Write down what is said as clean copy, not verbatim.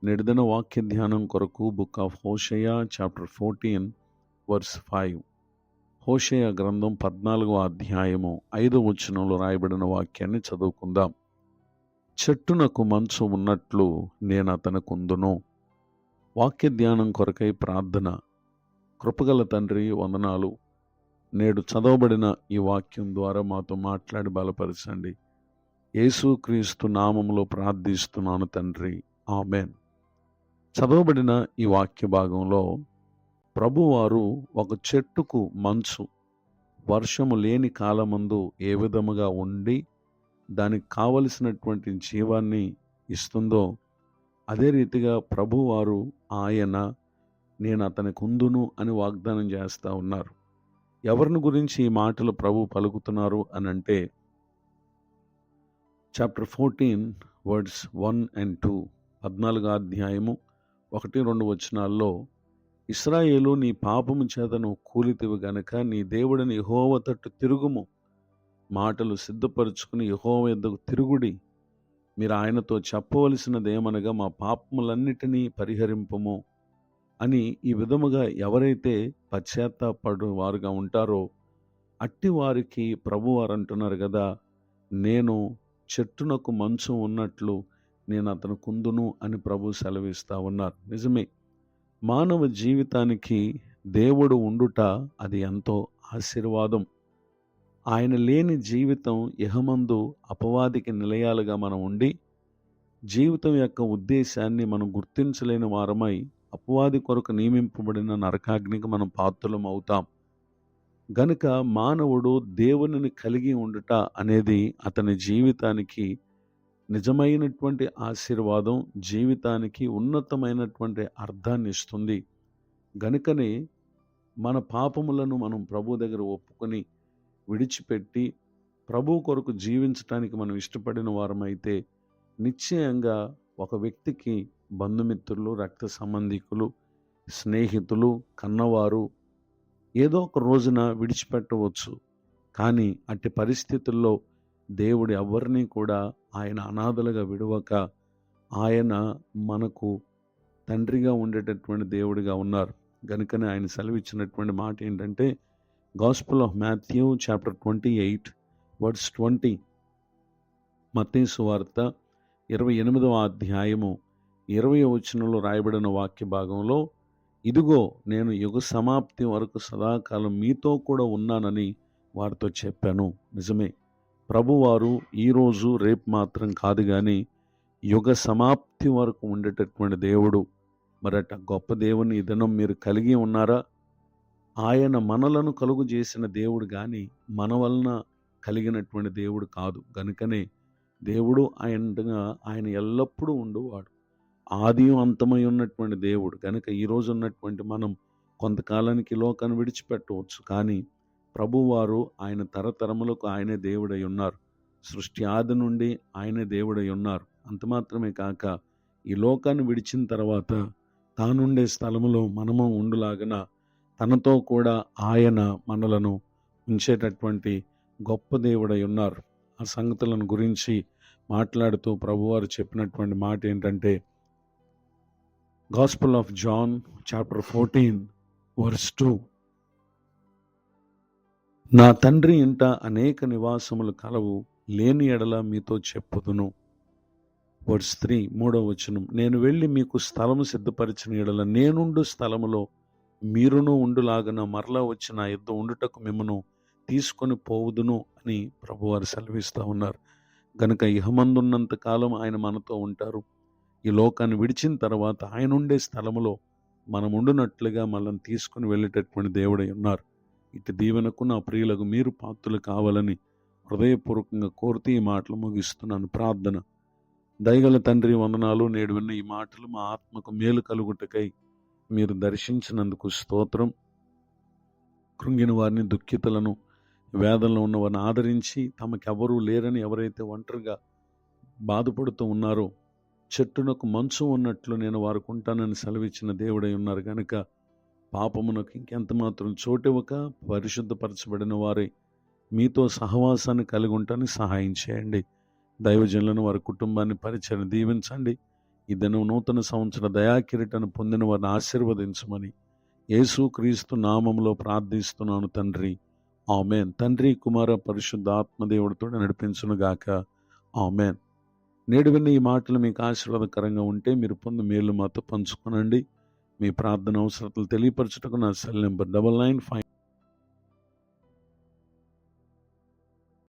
నిడిదిన వాక్య ధ్యానం కొరకు బుక్ ఆఫ్ హోషేయ చాప్టర్ 14 వర్స్ 5. హోషేయ గ్రంథం 14వ అధ్యాయము 5వ వచనంలో రాయబడిన వాక్యాన్ని చదువుకుందాం. చెట్టునకు మంచు ఉన్నట్లు నేను అతనికుందును. వాక్య ధ్యానం కొరకై ప్రార్థన. కృపగల తండ్రి, వందనాలు. నేడు చదవబడిన ఈ వాక్యం ద్వారా మాతో మాట్లాడి బలపరచండి. యేసుక్రీస్తు నామములో ప్రార్థిస్తున్నాను తండ్రి, ఆమెన్. చదవబడిన ఈ వాక్య భాగంలో ప్రభువారు ఒక చెట్టుకు మంచు, వర్షము లేని కాలమందు ఏ విధముగా ఉండి దానికి కావలసినటువంటి జీవాన్ని ఇస్తుందో అదే రీతిగా ప్రభువారు ఆయన నేను అతనికి ఉందును అని వాగ్దానం చేస్తూ ఉన్నారు. ఎవరిని గురించి ఈ మాటలు ప్రభు పలుకుతున్నారు అని అంటే చాప్టర్ 14 వర్డ్స్ 1 and 2, 14వ అధ్యాయము 1-2 వచనాల్లో, ఇశ్రాయేలు నీ పాపము చేత నువ్వు కూలితివి గనక నీ దేవుడిని యెహోవా తట్టు తిరుగుము, మాటలు సిద్ధపరుచుకుని యెహోవా యొద్దకు తిరుగుడి, మీరు ఆయనతో చెప్పవలసినదేమనగా మా పాపములన్నిటినీ పరిహరింపుము అని ఈ విధముగా ఎవరైతే పశ్చాత్తాపడు వారుగా ఉంటారో అట్టి వారికి ప్రభువారు అంటున్నారు కదా, నేను చెట్టునకు మంచు ఉన్నట్లు నేను అతను కుందును అని ప్రభు సెలవిస్తూ ఉన్నారు. నిజమే, మానవ జీవితానికి దేవుడు ఉండుట అది ఎంతో ఆశీర్వాదం. ఆయన లేని జీవితం ఇహమందు అపవాదికి నిలయాలుగా మనం ఉండి జీవితం యొక్క ఉద్దేశాన్ని మనం గుర్తించలేని వారమై అపవాది కొరకు నియమింపబడిన నరకాగ్నికి మనం పాత్రలం అవుతాం. గనుక మానవుడు దేవునిని కలిగి ఉండుట అనేది అతని జీవితానికి నిజమైనటువంటి ఆశీర్వాదం, జీవితానికి ఉన్నతమైనటువంటి అర్థాన్ని ఇస్తుంది. గనుకనే మన పాపములను మనం ప్రభు దగ్గర ఒప్పుకొని విడిచిపెట్టి ప్రభు కొరకు జీవించటానికి మనం ఇష్టపడిన వారమైతే నిశ్చయంగా ఒక వ్యక్తికి బంధుమిత్రులు, రక్త సంబంధికులు, స్నేహితులు, కన్నవారు ఏదో ఒక రోజున విడిచిపెట్టవచ్చు. కానీ అట్టి పరిస్థితుల్లో దేవుడు ఎవరిని కూడా ఆయన అనాథలుగా విడవక ఆయన మనకు తండ్రిగా ఉండేటటువంటి దేవుడిగా ఉన్నారు. కనుకనే ఆయన సెలవిచ్చినటువంటి మాట ఏంటంటే gospel of Matthew chapter 28 words 20, మత్తయి సువార్త 28వ అధ్యాయము 20వ వచనంలో రాయబడిన వాక్య భాగంలో, ఇదిగో నేను యుగ సమాప్తి వరకు సదాకాలం మీతో కూడా ఉన్నానని వారితో చెప్పాను. నిజమే, ప్రభువారు ఈరోజు రేపు మాత్రం కాదు కానీ యుగ సమాప్తి వరకు ఉండేటటువంటి దేవుడు. మరట గొప్ప దేవుని ఈ దినం మీరు కలిగి ఉన్నారా? ఆయన మనలను కలుగు చేసిన దేవుడు కానీ మన వలన కలిగినటువంటి దేవుడు కాదు. గనుకనే దేవుడు ఆయన ఎల్లప్పుడూ ఉండువాడు, ఆది అంతమై ఉన్నటువంటి దేవుడు. కనుక ఈరోజు ఉన్నటువంటి మనం కొంతకాలానికి లోకాన్ని విడిచిపెట్టవచ్చు, కానీ ప్రభువారు ఆయన తరతరములకు ఆయనే దేవుడై ఉన్నారు. సృష్టి ఆది నుండి ఆయనే దేవుడై ఉన్నారు. అంత మాత్రమే కాక ఈ లోకాన్ని విడిచిన తర్వాత తానుండే స్థలములో మనము ఉండులాగన తనతో కూడా ఆయన మనలను ఉంచేటటువంటి గొప్ప దేవుడై ఉన్నారు. ఆ సంగతులను గురించి మాట్లాడుతూ ప్రభువారు చెప్పినటువంటి మాట ఏంటంటే gospel of John chapter 14 verse 2, నా తండ్రి ఇంట అనేక నివాసములు కలవు, లేని ఎడల మీతో చెప్పుదును. వర్స్ 3, 3వ వచనం, నేను వెళ్ళి మీకు స్థలము సిద్ధపరిచిన ఎడల నేనుండు స్థలములో మీరును ఉండులాగన మరలా వచ్చి నా యొద్ద ఉండుటకు మిమ్మను తీసుకొని పోవుదును అని ప్రభువారు సెలవిస్తూ ఉన్నారు. గనుక ఇహమందున్నంత కాలం ఆయన మనతో ఉంటారు. ఈ లోకాన్ని విడిచిన తర్వాత ఆయన ఉండే స్థలములో మనం ఉండునట్లుగా మనల్ని తీసుకుని వెళ్ళేటటువంటి దేవుడై ఉన్నారు. ఇటు దీవెనకు నా ప్రియులకు మీరు పాత్రలు కావాలని హృదయపూర్వకంగా కోరుతూ ఈ మాటలు ముగిస్తున్నాను. ప్రార్థన. దయగల తండ్రి, వందనాలు. నేడు విన్న ఈ మాటలు మా ఆత్మకు మేలు కలుగుటకై మీరు దర్శించినందుకు స్తోత్రం. కృంగిన వారిని, దుఃఖితులను, వేదనలో ఉన్న వారిని ఆదరించి తమకెవరూ లేరని ఎవరైతే ఒంటరిగా బాధపడుతూ ఉన్నారో చెట్టునకు మంచు ఉన్నట్లు నేను వారికి ఉంటానని సెలవిచ్చిన దేవుడై ఉన్నారు. కనుక పాపమునకు ఇంకెంత మాత్రం చోటివ్వక పరిశుద్ధపరచబడిన వారై మీతో సహవాసాన్ని కలిగి ఉంటానికి సహాయం చేయండి. దైవజనులను, వారి కుటుంబాన్ని, పరిచయం దీవించండి. ఈ దినం నూతన సంవత్సర దయాకిరీటను పొందిన వారిని ఆశీర్వదించమని యేసు క్రీస్తు నామములో ప్రార్థిస్తున్నాను తండ్రి. ఆమెన్. తండ్రి, కుమార, పరిశుద్ధ ఆత్మదేవుడితో నడిపించునుగాక. ఆమెన్. నేడు విన్న ఈ మాటలు మీకు ఆశీర్వాదకరంగా ఉంటే మీరు పొంది మేలు మాతో పంచుకొనండి. మీ ప్రార్థన అవసరతలు తెలియపరచుటకు నా సెల్ నెంబర్ 99